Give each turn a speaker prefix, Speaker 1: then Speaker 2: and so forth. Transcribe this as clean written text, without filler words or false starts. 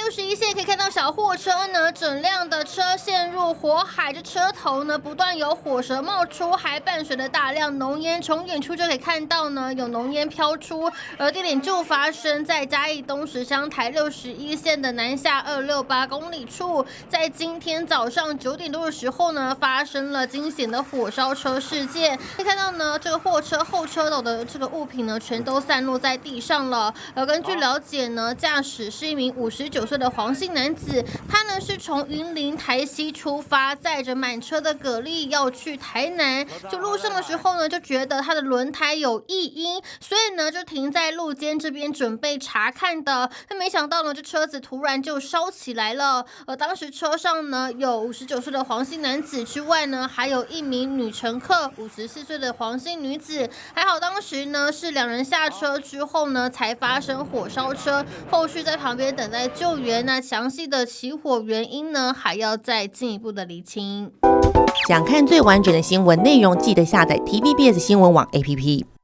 Speaker 1: 61线可以看到小货车呢，整辆的车陷入火海，这车头呢不断有火舌冒出，还伴随着大量浓烟。从远处就可以看到呢，有浓烟飘出。而地点就发生在嘉义东石乡台61线的南下268公里处。在今天早上9点多的时候呢，发生了惊险的火烧车事件。可以看到呢，这个货车后车斗的这个物品呢，全都散落在地上了。而根据了解呢，驾驶是一名59岁的黄姓男子，他呢是从云林台西出发，载着满车的蛤蜊要去台南。就路上的时候呢，就觉得他的轮胎有异音，所以呢就停在路肩这边准备查看的。但没想到呢，这车子突然就烧起来了。而当时车上呢有59岁的黄姓男子之外呢，还有一名女乘客54岁的黄姓女子。还好当时呢是两人下车之后呢才发生火烧车，后续在旁边等待救援。那详细的起火原因呢，还要再进一步的厘清。
Speaker 2: 想看最完整的新闻内容，记得下载 TVBS 新闻网 APP。